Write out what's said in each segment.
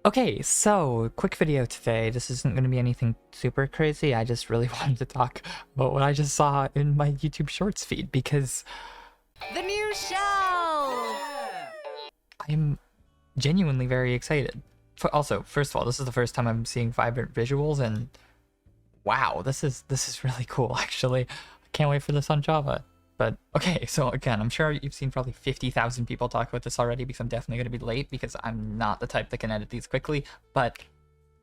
Okay, so quick video today. This isn't going to be anything super crazy. I just really wanted to talk about what I just saw in my YouTube Shorts feed because The new show! I'm genuinely very excited. Also, first of all, this is the first time I'm seeing vibrant visuals, and wow, this is really cool. Actually, I can't wait for this on Java. But okay, so again, I'm sure you've seen probably 50,000 people talk about this already because I'm definitely going to be late because I'm not the type that can edit these quickly. But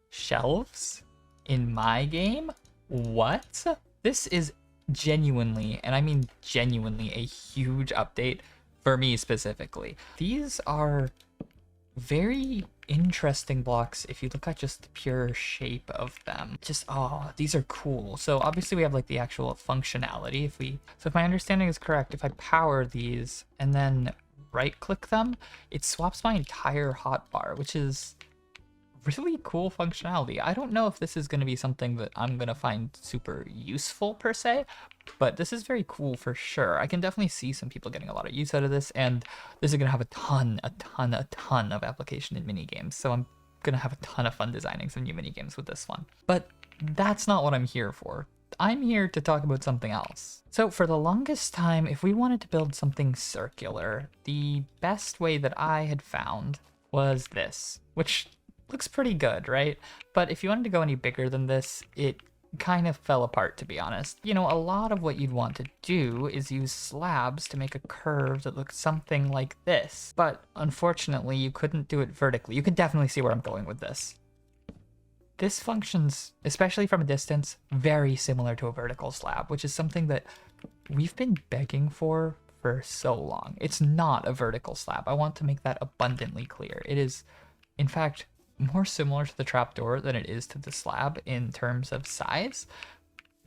shelves in my game? What? This is genuinely, and I mean genuinely, a huge update for me specifically. These are very interesting blocks if you look at just the pure shape of them. Just, oh, these are cool. So obviously we have like the actual functionality. So if my understanding is correct, if I power these and then right click them, it swaps my entire hotbar, which is really cool functionality. I don't know if this is going to be something that I'm going to find super useful per se, but this is very cool for sure. I can definitely see some people getting a lot of use out of this, and this is going to have a ton of application in minigames. So I'm going to have a ton of fun designing some new minigames with this one. But that's not what I'm here for. I'm here to talk about something else. So for the longest time, if we wanted to build something circular, the best way that I had found was this, which looks pretty good, right? But if you wanted to go any bigger than this, it kind of fell apart, to be honest. You know, a lot of what you'd want to do is use slabs to make a curve that looks something like this. But unfortunately, you couldn't do it vertically. You can definitely see where I'm going with this. This functions, especially from a distance, very similar to a vertical slab, which is something that we've been begging for so long. It's not a vertical slab. I want to make that abundantly clear. It is, in fact, more similar to the trapdoor than it is to the slab in terms of size.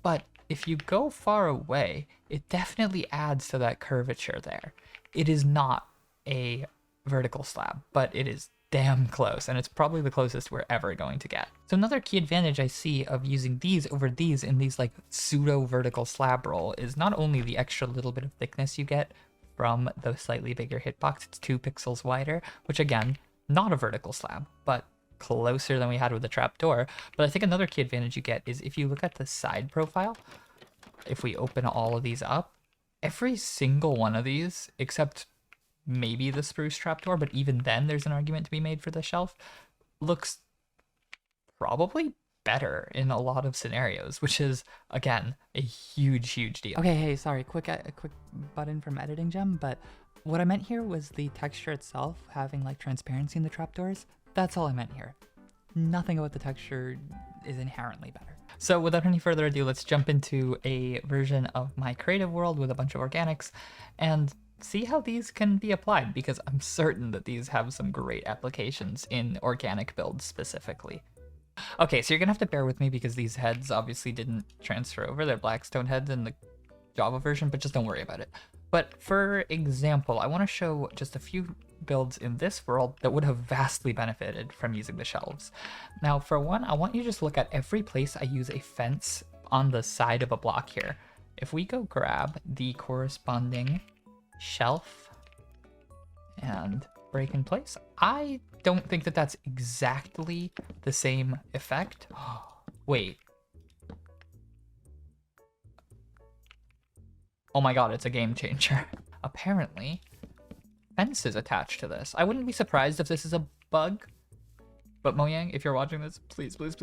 But if you go far away, it definitely adds to that curvature there. It is not a vertical slab, but it is damn close, and it's probably the closest we're ever going to get. So another key advantage I see of using these over these in these like pseudo vertical slab roll is not only the extra little bit of thickness you get from the slightly bigger hitbox, it's 2 pixels wider, which again, not a vertical slab, but closer than we had with the trapdoor. But I think another key advantage you get is if you look at the side profile, if we open all of these up, every single one of these, except maybe the spruce trapdoor, but even then there's an argument to be made for the shelf, looks probably better in a lot of scenarios, which is, again, a huge deal. Okay, hey, sorry, a quick button from editing gem, but what I meant here was the texture itself having like transparency in the trapdoors. That's all I meant here. Nothing about the texture is inherently better. So without any further ado, let's jump into a version of my creative world with a bunch of organics and see how these can be applied, because I'm certain that these have some great applications in organic builds specifically. Okay, so you're gonna have to bear with me because these heads obviously didn't transfer over. They're Blackstone heads in the Java version, but just don't worry about it. But for example, I want to show just a few builds in this world that would have vastly benefited from using the shelves. Now, for one, I want you to just look at every place I use a fence on the side of a block here. If we go grab the corresponding shelf and break in place, I don't think that that's exactly the same effect. Wait. Oh my god, it's a game changer. Apparently, fence is attached to this. I wouldn't be surprised if this is a bug, but Mojang, if you're watching this, please. But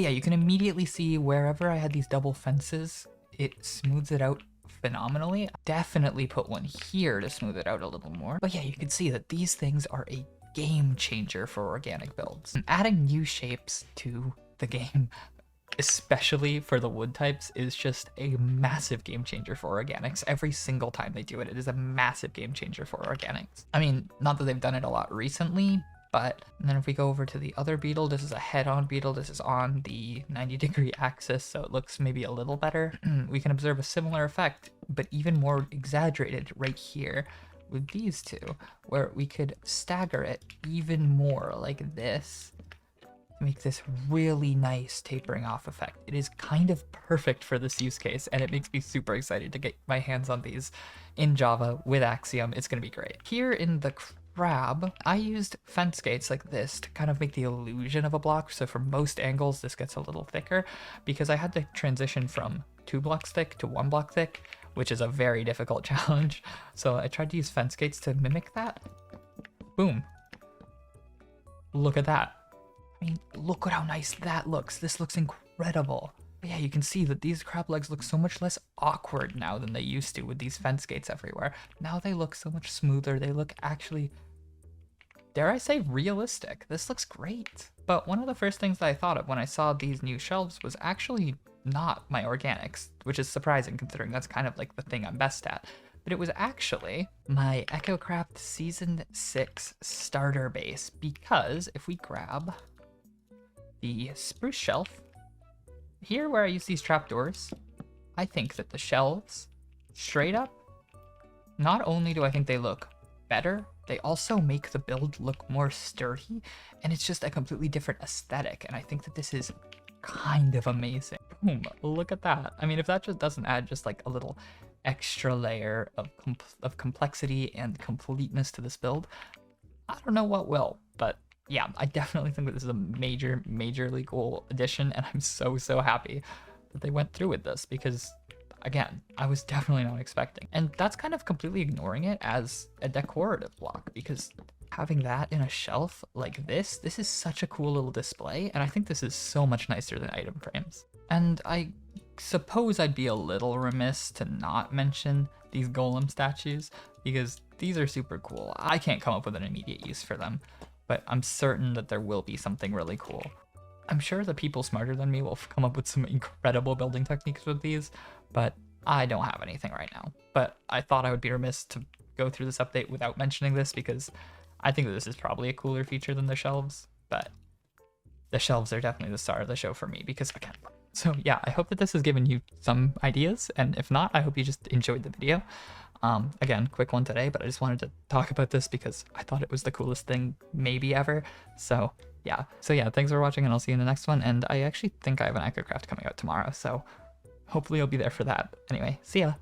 yeah, you can immediately see wherever I had these double fences, it smooths it out phenomenally. Definitely put one here to smooth it out a little more. But yeah, you can see that these things are a game changer for organic builds. Adding new shapes to the game, especially for the wood types, is just a massive game changer for organics. Every single time they do it, it is a massive game changer for organics. I mean, not that they've done it a lot recently, but and then if we go over to the other beetle, this is a head-on beetle. This is on the 90-degree axis, so it looks maybe a little better. We can observe a similar effect, but even more exaggerated right here with these two, where we could stagger it even more like this, make this really nice tapering off effect. It is kind of perfect for this use case, and it makes me super excited to get my hands on these in Java with Axiom. It's going to be great. Here in the grab, I used fence gates like this to kind of make the illusion of a block. So for most angles, this gets a little thicker because I had to transition from 2 blocks thick to 1 block thick, which is a very difficult challenge. So I tried to use fence gates to mimic that. Boom. Look at that. I mean, look at how nice that looks. This looks incredible. Yeah, you can see that these crab legs look so much less awkward now than they used to with these fence gates everywhere. Now they look so much smoother. They look actually, dare I say, realistic. This looks great. But one of the first things that I thought of when I saw these new shelves was actually not my organics, which is surprising considering that's kind of like the thing I'm best at. But it was actually my EchoCraft Season 6 starter base, because if we grab the spruce shelf, here where I use these trapdoors, I think that the shelves, straight up, not only do I think they look better, they also make the build look more sturdy, and it's just a completely different aesthetic, and I think that this is kind of amazing. Boom, look at that. I mean, if that just doesn't add just like a little extra layer of complexity and completeness to this build, I don't know what will, but yeah, I definitely think that this is a majorly cool addition, and I'm so happy that they went through with this because, again, I was definitely not expecting. And that's kind of completely ignoring it as a decorative block, because having that in a shelf like this is such a cool little display, and I think this is so much nicer than item frames. And I suppose I'd be a little remiss to not mention these golem statues, because these are super cool. I can't come up with an immediate use for them, but I'm certain that there will be something really cool. I'm sure the people smarter than me will come up with some incredible building techniques with these, but I don't have anything right now. But I thought I would be remiss to go through this update without mentioning this, because I think that this is probably a cooler feature than the shelves, but the shelves are definitely the star of the show for me because, again, so yeah, I hope that this has given you some ideas, and if not, I hope you just enjoyed the video. Again, quick one today, but I just wanted to talk about this because I thought it was the coolest thing maybe ever. So yeah, thanks for watching, and I'll see you in the next one. And I actually think I have an EchoCraft coming out tomorrow, so hopefully you'll be there for that. Anyway, see ya.